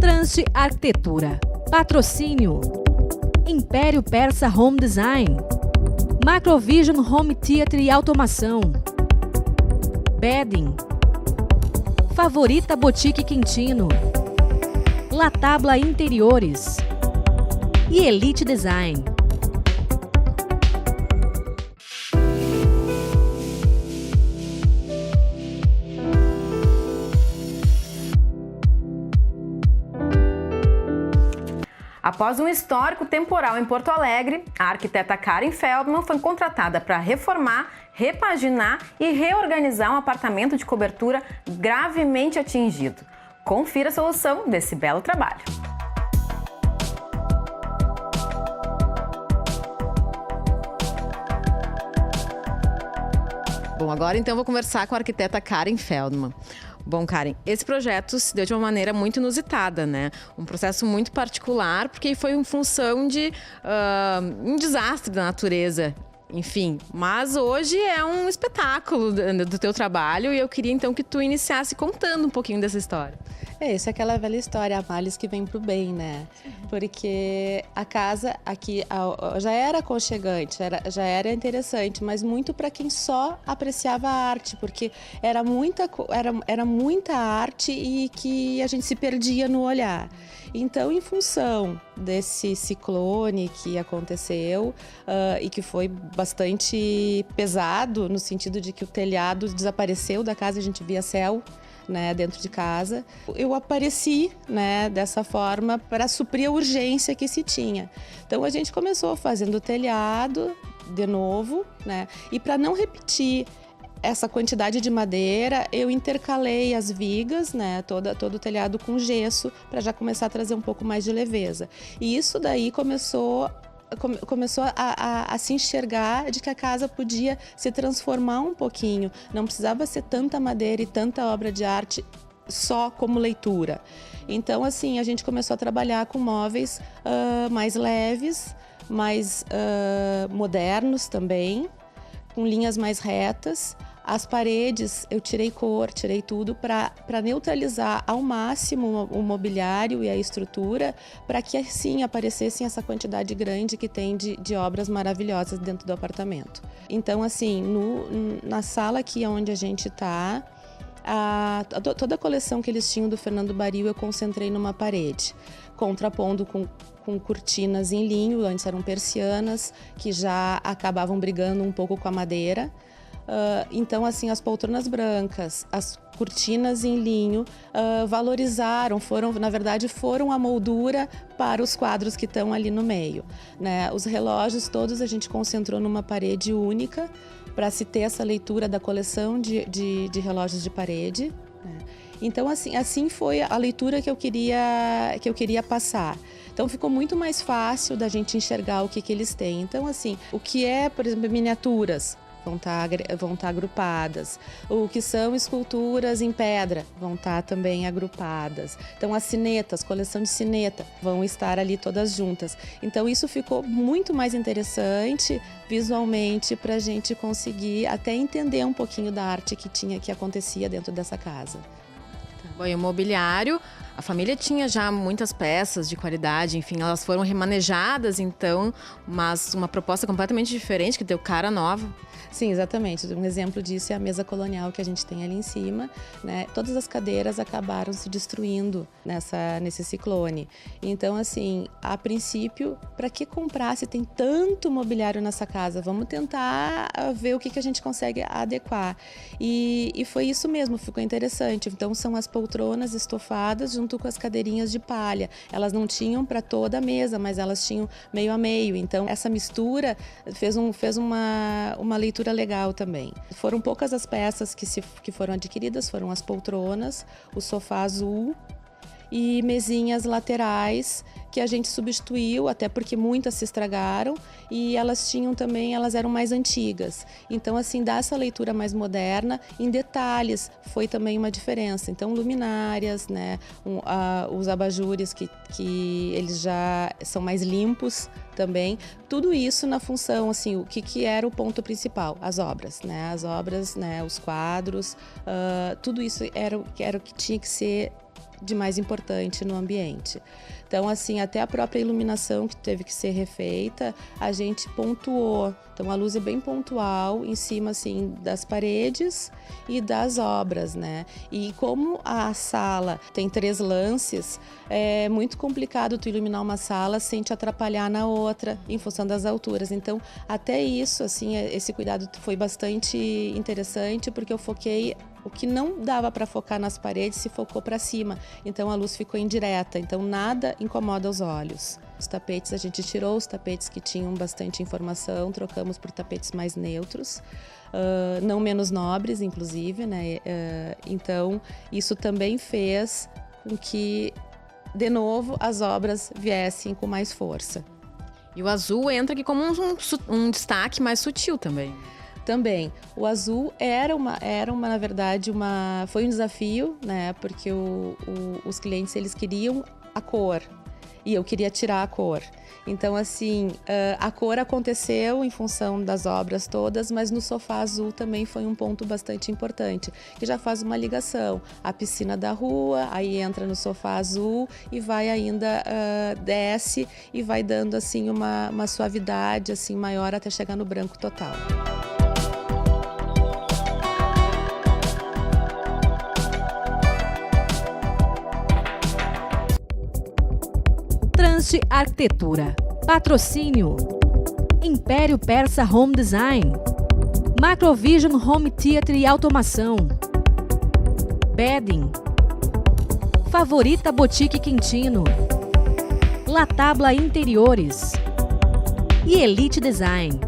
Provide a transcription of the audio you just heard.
Tranche Arquitetura. Patrocínio: Império Persa Home Design, Macrovision Home Theatre e Automação, Bedding, Favorita Boutique Quintino, La Tabla Interiores e Elite Design. Após um histórico temporal em Porto Alegre, a arquiteta Karen Feldman foi contratada para reformar, repaginar e reorganizar um apartamento de cobertura gravemente atingido. Confira a solução desse belo trabalho. Bom, agora então eu vou conversar com a arquiteta Karen Feldman. Bom, Karen, esse projeto se deu de uma maneira muito inusitada, né? Um processo muito particular, porque foi em função de um desastre da natureza. Enfim, mas hoje é um espetáculo do teu trabalho e eu queria então que tu iniciasse contando um pouquinho dessa história. Isso é aquela velha história, há males que vem pro bem, né? Porque a casa aqui já era aconchegante, já era interessante, mas muito para quem só apreciava a arte, porque era muita arte e que a gente se perdia no olhar. Então, em função desse ciclone que aconteceu e que foi bastante pesado, no sentido de que o telhado desapareceu da casa, a gente via céu, né, dentro de casa. Eu apareci, né, dessa forma para suprir a urgência que se tinha. Então a gente começou fazendo o telhado de novo, né, e para não repetir essa quantidade de madeira, eu intercalei as vigas, né, todo o telhado com gesso, para já começar a trazer um pouco mais de leveza. E isso daí começou a se enxergar de que a casa podia se transformar um pouquinho. Não precisava ser tanta madeira e tanta obra de arte só como leitura. Então, assim, a gente começou a trabalhar com móveis mais leves, mais modernos também, com linhas mais retas. As paredes, eu tirei cor, tirei tudo para neutralizar ao máximo o mobiliário e a estrutura, para que assim aparecessem essa quantidade grande que tem de obras maravilhosas dentro do apartamento. Então, assim, na sala aqui onde a gente está, toda a coleção que eles tinham do Fernando Baril eu concentrei numa parede, contrapondo com cortinas em linho, antes eram persianas, que já acabavam brigando um pouco com a madeira. Então, assim, as poltronas brancas, as cortinas em linho valorizaram, na verdade, foram a moldura para os quadros que estão ali no meio, né? Os relógios todos a gente concentrou numa parede única para se ter essa leitura da coleção de relógios de parede, né? Então, assim foi a leitura que eu queria passar. Então, ficou muito mais fácil da gente enxergar o que eles têm. Então, assim, o que é, por exemplo, miniaturas, vão estar agrupadas. O que são esculturas em pedra vão estar também agrupadas. Então, as sinetas, coleção de sineta, vão estar ali todas juntas. Então, isso ficou muito mais interessante visualmente para a gente conseguir até entender um pouquinho da arte que acontecia dentro dessa casa. Bom, e o mobiliário, a família tinha já muitas peças de qualidade, enfim, elas foram remanejadas então, mas uma proposta completamente diferente, que deu cara nova. Sim, exatamente. Um exemplo disso é a mesa colonial que a gente tem ali em cima, né? Todas as cadeiras acabaram se destruindo nesse ciclone. Então, assim, a princípio, para que comprar se tem tanto mobiliário nessa casa? Vamos tentar ver o que a gente consegue adequar. E foi isso mesmo, ficou interessante. Então, são as poltronas estofadas junto com as cadeirinhas de palha. Elas não tinham para toda a mesa, mas elas tinham meio a meio. Então, essa mistura fez uma leitura legal também. Foram poucas as peças que foram adquiridas, foram as poltronas, o sofá azul e mesinhas laterais que a gente substituiu, até porque muitas se estragaram e elas eram mais antigas. Então, assim, dá essa leitura mais moderna, em detalhes foi também uma diferença. Então, luminárias, né, os abajures que eles já são mais limpos também. Tudo isso na função, assim, o que era o ponto principal? As obras, né, os quadros, tudo isso era o que tinha que ser de mais importante no ambiente. Então, assim, até a própria iluminação que teve que ser refeita, a gente pontuou. Então, a luz é bem pontual em cima, assim, das paredes e das obras, né? E como a sala tem 3 lances, é muito complicado tu iluminar uma sala sem te atrapalhar na outra, em função das alturas. Então, até isso, assim, esse cuidado foi bastante interessante, porque eu foquei o que não dava para focar nas paredes, se focou para cima. Então, a luz ficou indireta. Então, nada incomoda os olhos. Os tapetes, a gente tirou os tapetes que tinham bastante informação, trocamos por tapetes mais neutros, não menos nobres, inclusive, né? Então, isso também fez com que, de novo, as obras viessem com mais força. E o azul entra aqui como um destaque mais sutil também. Também. O azul na verdade, foi um desafio, né? Porque os clientes, eles queriam a cor. E eu queria tirar a cor. Então, assim, a cor aconteceu em função das obras todas, mas no sofá azul também foi um ponto bastante importante, que já faz uma ligação. A piscina da rua, aí entra no sofá azul e vai ainda, desce e vai dando, assim, uma suavidade, assim, maior até chegar no branco total. Tranche Arquitetura. Patrocínio: Império Persa Home Design, Macrovision Home Theatre e Automação, Bedding, Favorita Boutique Quintino, Latabla Interiores e Elite Design.